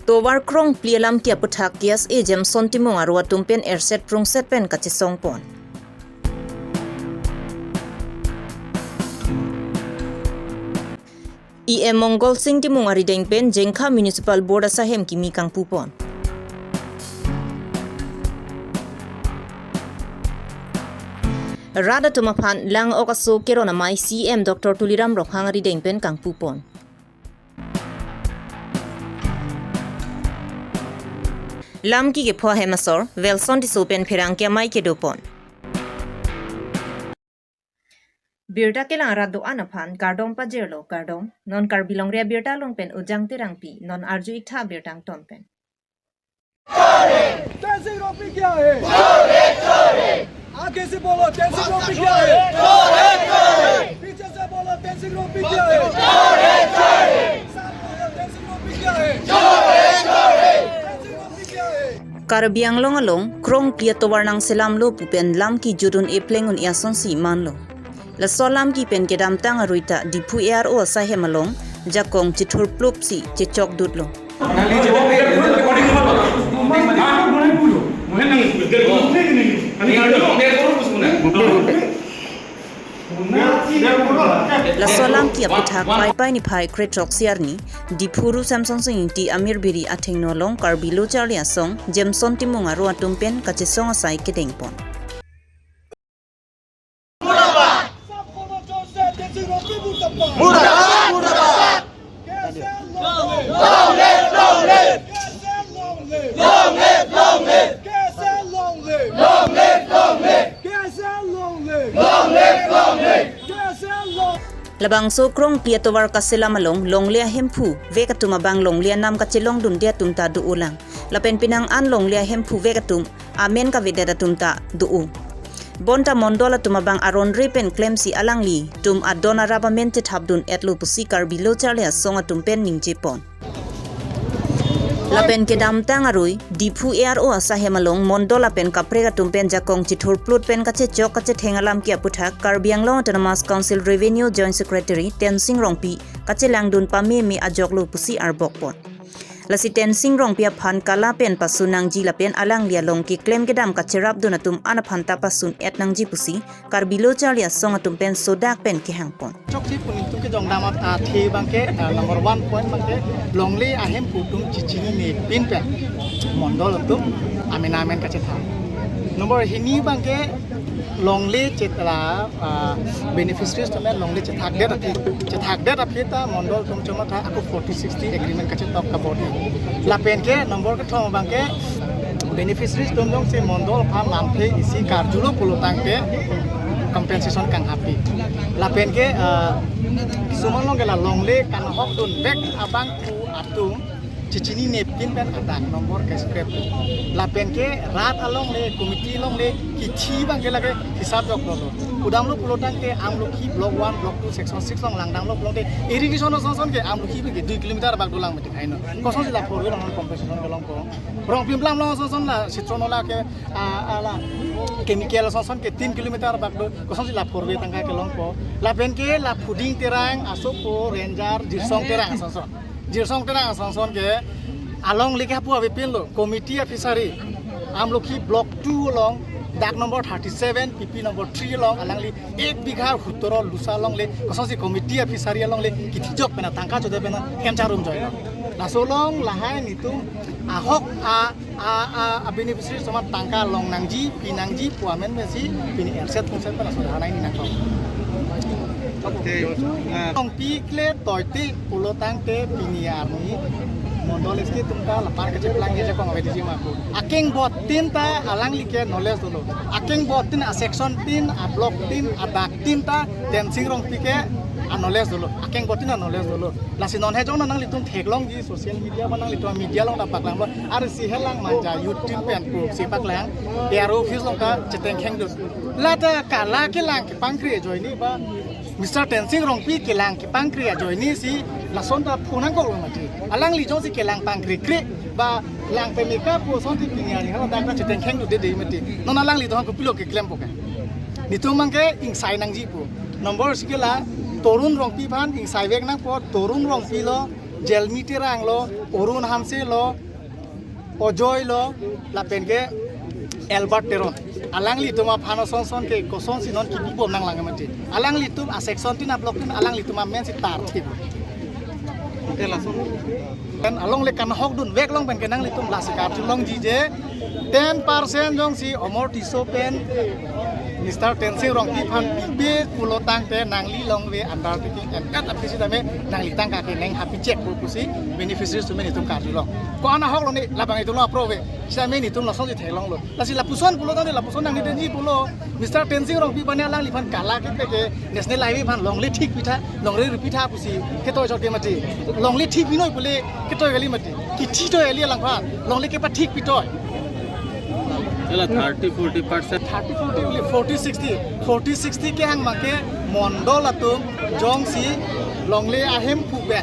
Towar krong plialam kia puthak kias ejem sontimong arwa tumpen erset prungset pen kachisong pon. Mongol sing timung arideng pen jengkha municipal board asahem kimi kang pupon. Rada tumapan lang okaso kerona mai CM Dr. Tuliram Rokhang arideng pen kang pupon. Lamki ke phwa hemasor velson disopen phirang kya mai ke dopon. Birta ke lang rado anaphan kardom pajerlo kardom non karbilong ria birta long pen ujang tirang pi non arju ikha birtang tom pen. Tensing रोपी क्या है? चोरे चोरे। आगे से बोलो टेंसिंग रोपी क्या है? चोरे चोरे। पीछे से बोलो टेंसिंग रोपी क्या है? चोरे चोरे। सामने बोलो टेंसिंग रोपी क्या है? चोरे चोरे। टेंसिंग रोपी क्या है? Karbiang long along krong kia towar nang selam lo pupen lam ki jurun eplengun iason si man lo. La solam ki pen kedam tang aruita di pu o sa hemalong jakong chithur plup si chechok dut lo. La solam ki aputhak pai pai ni phai kretrok siarni dipuru samsung sing ti amir biri atheng no long karbilo charlia song jemson timung aro atumpen kachesong asai kedeng pon. Labang so krong pia towar kasela malong longlia hempu vekatuma bang longlia nam kachelong dun dia tumta du ulang lapen pinang an longlia hempu vekatum amen ka vedada tumta du u bonta mondola tumabang aron repen klemsi alangli tum adona rabamente thabdun etlu pusi karbilo charlia songa tumpen ningje pon lapen kedam tangarui dipu o asa hemalong mondola pen kaprega tumpen jakong chithur plut pen kache chok kache thengalam kia puthak karbiang long autonomous council revenue joint secretary tensing rongpi kache langdun pame mi ajoklu pusi arbok pon lasi tensing rong pia phan kala pen pasunang ji lapen alang lia long ki klem kedam kacherap dunatum anaphan ta pasun etnang ji pusi karbilo charlia songa tumpen sodak pen ki hangpon chokji puning tum ke jongdam thi bangke number 1 point bangke longli ahem putum chichini ni pin pen mondol tum amen kache tha number hini bangke longli chitra beneficiaries to longli chithak det api ta mondol tum choma tha aku 4060 agreement kache tok ka body la pen ke number ke thong bangke beneficiaries tum jong se mondol pham nam the isi karjulo pulutang ke compensation kang happy la pen ke sumon long la longli kan hok dun back abang ku atung chichini ne pin pen adak nomor ke script la pen ke rat along le committee long le kichi bang ke lage hisab jok lo udam lo pulotang ke amlukhi block 1 block 2 section 6 long langdang lo block de irrigation son ke amlukhi ke 2 km bak dolang meti khaino koson si la for long compensation ke long ko rong pimplam long son la sitron la ke ala chemical son ke 3 km bak do koson si la for tangka ke long ko la pen ke la fooding terang asopo ranger jirsong terang son jirsong terang son ke along lika pu abe pin lo committee officery amlokhi block 2 long dak number 37 pp number 3 long alangli 1 bigha hutoro lusa long le kososi committee officery long le kitijok pena tangka jode pena kemcharum joy la solong lahai nitu ahok a beneficiary sama tangka long nangji pinangji puamen mesi pini erset konsen pena sodana ini nakau Tong pikle toiti pulotang te piniarni mondoleski tumta lapar kecil lagi je kong avedi jimaku aking botin ta alang like knowledge dulu aking botin a section tin a block tin a dak tin ta dancing rong pike a knowledge dulu aking botin a knowledge dulu lasi non he jong nang litung theklong ji social media manang litung media long dapat lang ar si helang manja youtube pen ku si pak lang yaro office long ka cheteng kheng dus lata kala ke lang ke pangkri join ni ba Mr. Tensing rongpi kelang ki pangkria joini si lason ta phunang ko mati alang li jong si kelang pangkri kri ba lang pemika pu son ti piniani hala dak ta cheten kheng du de mati non alang li don ko pilo ke klem poka nitu mangke ing sai nang ji pu number sikela torun rongpi phan ing sai vek nang po torun rongpi lo Jelmi Tirang lo, Orun Hamse lo, Ojoy lo, lapen ke Albert Teron. Alang litum apano son ke koson sinon kipi bom nang lang mati. Alang litum a section tin a blok tin alang litum a men si tar tip. Oke langsung. Kan along le kan hok dun wek long pen kenang litum lasikar long jije 10% jong si omor tiso pen Mr. Tensing rong pipan pibe pulo tang te nang li long we andar taking and kat apisi dame nang li tang ka ke neng happy check pusi beneficiaries to meni tum ka long ko ana hok long ni labang itu lo aprove sa meni tum lo song ji thelong lo lasi lapuson pulo tang ni lapuson nang ni denji pulo Mr. Tensing rong pipan alang li pan kala ke ke national highway pan long li thik pitha long re pitha pusi ke to jot ke mati long li thik binoi pule ke to gali mati ki thi to eli lang phan long li ke pa thik pitoi 30-40% 40-60 ke hang make mondol atum jong si longle ahem puben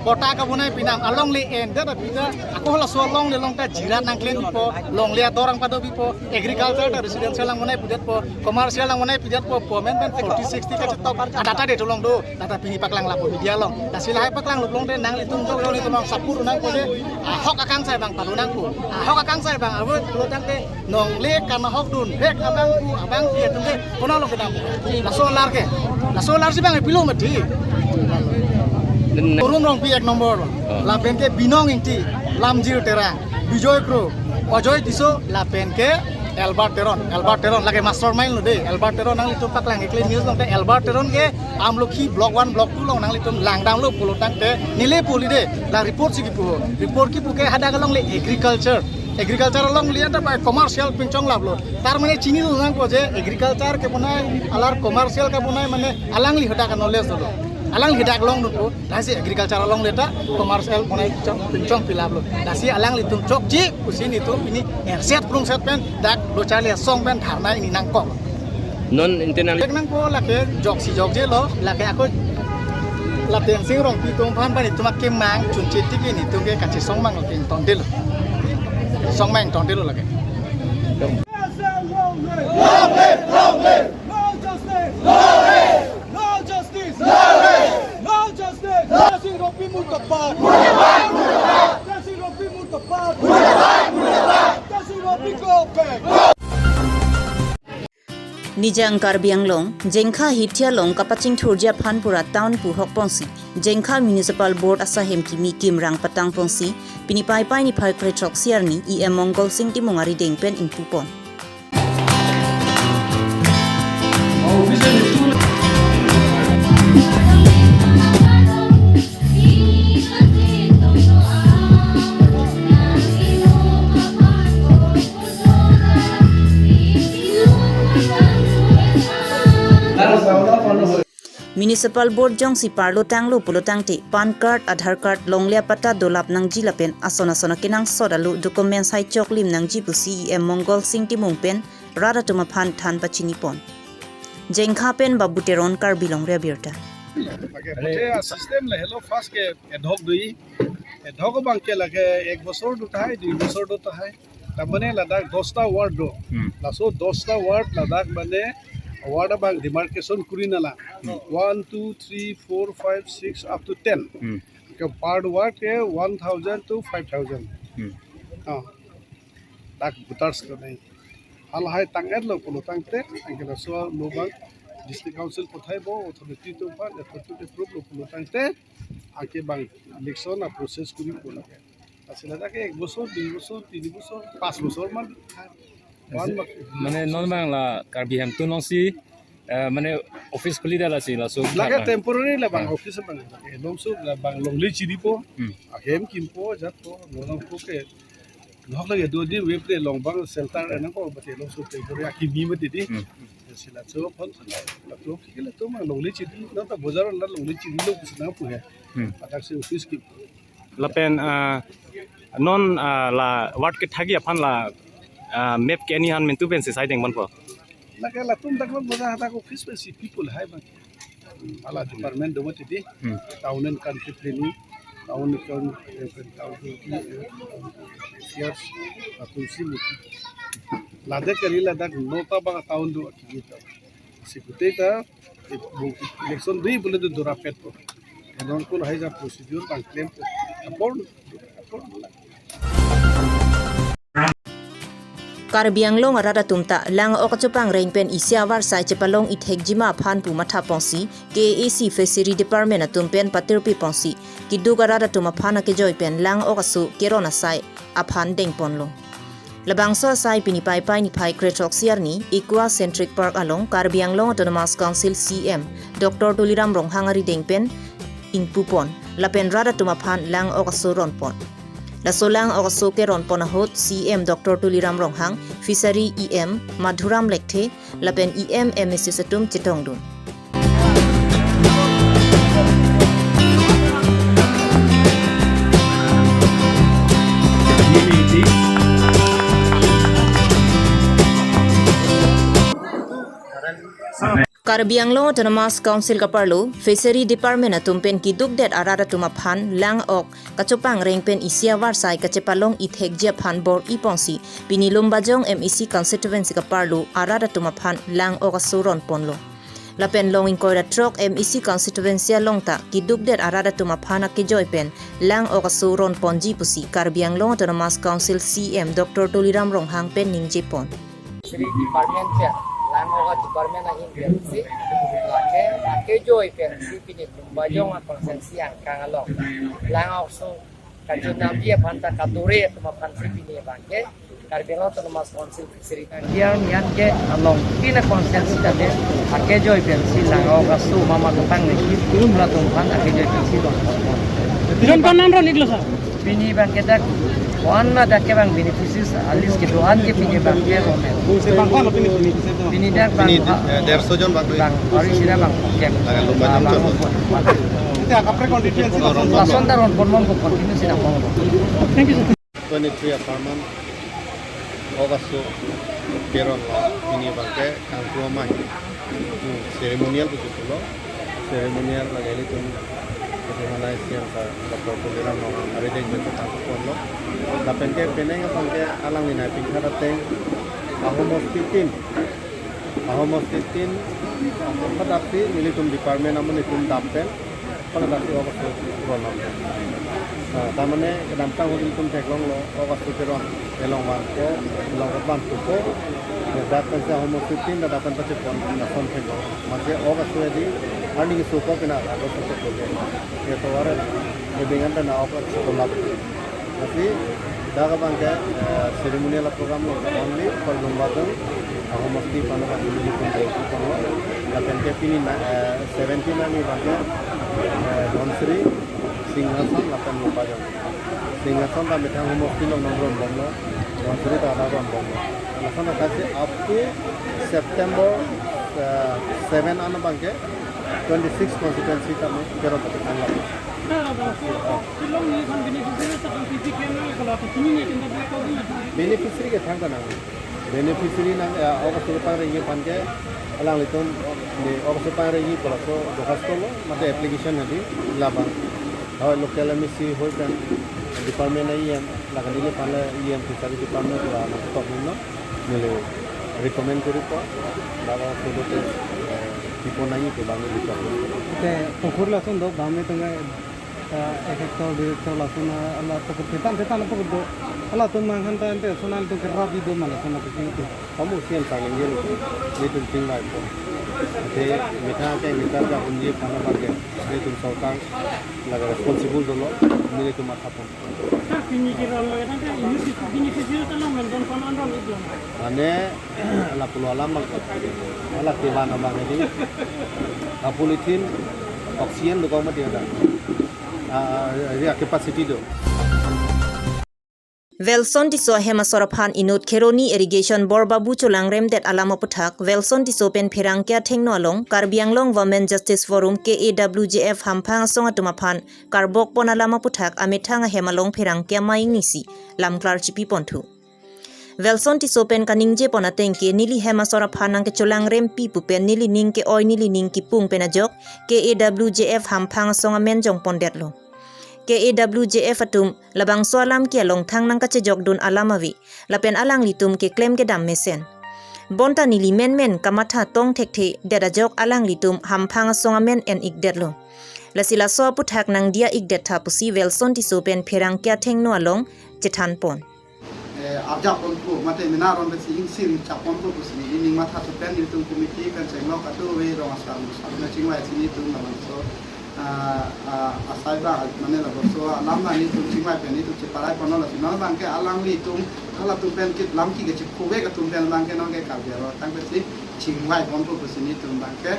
kota kabunai pinam along le end da bida ako la so long le long ta jirat nangklen po long le dorang pado bipo agriculture da residential lang monai pudet po commercial lang monai pudet po men 40-60 ka cetop data de tolong do data pini paklang lapo media long tasilai paklang long de nang litung jong long litung sapur nang ko de hok akang sai bang palu nang ko hok akang sai bang awu lo tang de nong le kan hok dun hek abang dia tung de kono long kedam la solar si bang pilo mati Urung rong pi ek nomor lapen ke binong inti lamjir terang bijoy pro ojoy tiso lapen ke Albert Teron lage mastermind lo de Albert Teron nang litum pak lang ekle news long te Albert Teron ke amlokhi block 1 block 2 long nang litum langdang lo pulotang te nile poli de la report si report ki puke hada galong le agriculture long lihat apa commercial pincong lablo tar mane chini lo nang ko je agriculture ke bunai alar commercial ka bunai mane alang li hada ka knowledge lo alang hidak long nuko dasi agriculture long leta commercial monai pincong pilablo dasi alang litum cok ji usini tu ini set prung set pen dak do chale song pen tharna ini nangkok non internal lek nang ko lake jok si jok je lo lake aku latihan sing rong pi tong pan pani tumak ke mang chun chit ti ni tu ke kachi song mang ke tondel song mang tondel lake No justice! No justice! No justice! Tensing rompi murtabad! Tensing rompi murtabad! Tensing rompi go back! Nijang Karbianglong, Jengkha Hithialong kapaching thurja phanpura town pu hokponsi, Jengkha Municipal Board asahem kimi kimrang patang ponsi, pinipai pai ni phai kretrok siarni EM Mongol Sing timongari dengpen impupon. Municipal Board jong si parlo tanglo pulotang te pan card Aadhaar card longlia pata dolap nang jilapen asona kinang sodalu document sai choklim nang jibusi EM Mongol Sing timong pen rara tuma phan than pachini pon Jengkha pen Babu Teron Karbilong rebirta system le hello fast ke adhoc dui adhoc bang ke lage ek bosor duta hai 2 bosor duta hai tabane ladak 10 ta ward do la so 10 ta ward ladak bane ward bang demarcation kurinala 1 2 3 4 5 6 up to 10 ke part ward ke 1000 to 5000 ha tak butars ko nahi hal hai tanget lo pulo tangte angela so no bang district council kothai bo authority to ban authority approve lo pulo tangte ake bang election a process kuri pulo asila ta ke 1 bosor 2 bosor 3 bosor 5 bosor man মানে non bang la Karbiam tu nong si মানে office khuli dala si la so laga temporary la bang office bang long so la bang long li chidi po ahem kim po jat po long po ke nok lage do di web de long bang shelter ana ko bate long so temporary aki mi mati di sila so phon la to ki la to ma long li chidi na ta bazar la long li chidi lo kusna pu hai atak se office ki lapen non la ward ke thagi aphan la map ke ani han men tu pen se sai deng man po laga la tum dak bazar hata ko office pe si people hai bang ala department do mati di town and country planning town kan years atunsi muti lada kali lada nota bang town do ki ta sikute ta election dui bole do dora pet po nongkol hai ja procedure bang claim apor Karbiang long arada tumta lang okachupang rainpen isiawar sai chepalong ithek jima phan pu matha pongsi KAC Fishery Department atumpen patirpi pongsi kidug arada tuma phana ke joipen lang okasu kerona sai aphan dengponlo labangso sai pinipai pai ni pai kretok siarni Equa Centric Park along Karbiang long Autonomous Council CM Dr. Tuliram Ronghangari dengpen ingpupon lapen rada tuma phan lang okasu ronpon La solang okaso ke ronpon ahot CM Dr. Tuliram Ronghang Fishery EM Madhuram Lekthe lapen EM MSC Satum Chitongdun Karbiang long Autonomous Council kaparlo Fishery Department atumpen kiduk det arada tumaphan lang ok kachopang rengpen isiawar sai kachepalong ithek je phan bor ipongsi pinilum bajong MEC constituency kaparlo arada tumaphan lang ok asuron ponlo lapen long inkoira trok MEC constituency longta kiduk det arada tumaphana ke joipen lang ok asuron ponji pusi Karbiang long Autonomous Council CM Dr. Tuliram Ronghang pen ningje pon Fishery Department ya langoga department na invensi lake joy pensi pinit bajong a konsensi ang kangalong langok so kajunam dia panta kature tuma pansi pinit bangke Karbiang Autonomous Council Fishery dia nian ke along pina konsensi tade ake joy pensi langoga so mama kapang ni mula tumpan ake joy pensi don kanan ro niglo sa pini bangke dak Wan ada ke bang beneficiaries alis ke doan ke pini bang ke romen. Pini dak bang 150 John bang ori sira bang ke. Kita kapre constituency Lason taron ponmon ko continue sira mo. Thank you. 23 apartment Ogaso Keron ini bangke kangkuama mai. Ceremonial begitu loh. Ceremonial lagi itu Malaysia Dr. Tuliram hari dek bentuk kangkuan loh. Dapen ke peneng bangke alang ini pingkara teng ahomos titin padapi militum department namun itu dapen padapi Ogaso Keron. Tamane kedampang militum teklong lo Ogaso Keron elong wanko elong kapan tuko dapat saya ahomos titin dapat pon nason teklong masih Ogaso di Arning suko kena agak sesuatu ya tawaran dengan tanah apa sekolah tapi dah bangke ceremonial program only for Lumbatong aku mesti panah dulu di kontak panah dan kepini 17 nani bangke Donsri Singhasan 8 Lumbatong Singhasan dah betang aku mesti nomor bomlo Donsri dah ada bomlo alasan kasih up to September 7 anak bangke 26 constituency kami kira betul lah. Beneficiary ke thang kana. Beneficiary nang awak supaya rengi panke alang itu ni awak supaya rengi kalau so dokasto lo mate application nadi labang. Awak local MSC hoi kan department IM laga dile pala IM fishery department la na top no nile recommend kori ko laga sudo te tipo nahi ke bangun di sana. Kita pokur lasun do bame tengah efektor direktor lasun Allah pokur tetan apa do Allah tuh manghan ta ente sonal tuh kerap di do malah sonal tuh itu. Kamu sian saling dia itu tinggal itu. Jadi mereka ke mereka ka unji kana bage itu sultan laga responsible dulu ini itu mata pun. Pini kira lo yang nanti ini kecil tanam menton konon ron itu. Ane la pulau alam ala tiban abang ini apulitin oksigen do kamu tiada dia capacity do Velson tiso hema soraphan inut kheroni irrigation borbabu cholangrem det alamo puthak Velson tiso pen pherangkya thengno along Karbiang long Women Justice Forum KAWJF hamphang songa tumaphan karbok ponalama puthak amithanga hemalong pherangkya maing nisi lamklar chipi ponthu Velson tiso pen kaningje ponatengke nili hema soraphan nangke cholangrem pi pupen nili ningke oi nili ningki pung penajok KAWJF hamphang songa menjong pondetlo KAWJF atum labang soalam kia long thang nang kache jogdun alamawi lapen alang litum ke claim ke dam mesen bonta nili men kamatha tong thekthi deda jok alang litum hamphang songa men en ik derlo lasila so puthak nang dia igdet tha pusi welson ti so pen pherang kya theng no along chithan pon abjak pon ko mate minaron be sing sing chapon ko pusni ini matha to pen itu komiti kan sengno katu we rong asam sabna chingwa sini tu naman so asai ba mane la so alam na ni tu chingwa pen itu ciparai kono la sino bangke alang li tum kala tu pen kit lam ki ge chikove ka tum pen bangke no ge kabiaro tang be si chingwa pon ko pusni tu bangke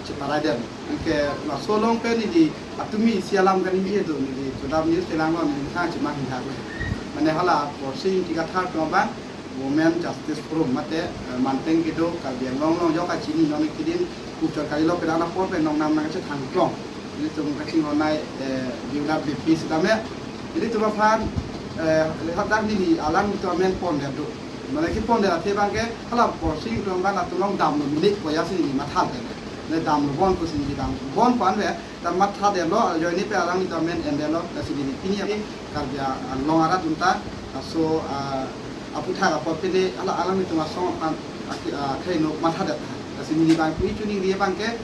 ciparai den ke la so long pen ni atumi sialam kan ni tu ni sudam ni selang no ni ha chima hin ha Mane hala porsi tiga thar koma women justice forum mate manteng gitu kabiang long yo ka chini non kidin ku chor kali lo pedana por pe nong nam na che thang klong ini tum ka ching onai biula bp sidame ini tu fan lehat dak ni alang tu men pon de du mane ki pon de la te bangke hala porsi tu ban tu long dam no milik ko ya sini ma thal de ne dam no bon ko sini dam bon pan ve dam mat tha de lo yo ni pe alang ni tu men en de lo la sini pini ya karya long ara tunta so aputha ka popele ala alam itu masong kai no matha da sini ni bang kui tuning dia bangke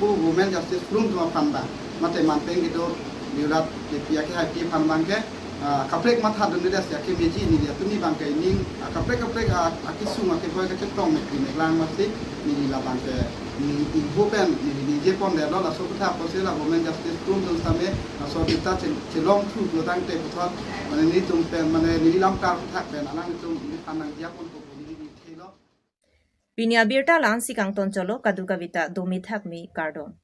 pu women justice forum tu panda mate manteng gitu diulat dia ke happy pan bangke kaprek matha dun dia sia ke meji ni dia tuni bangke ini kaprek akisung ke boy ke cetong ni lang masti ni la bangke ni ibupen ni je pon de lo la so kutha pose la women justice forum tu same la so kita celong thu lo tang te puthot mane ni tum pen mane ni lam ka thak pen alang tum ni panang dia pon ko ni thelo pinya birta lan sikang ton cholo kadu kavita domi thak mi kardon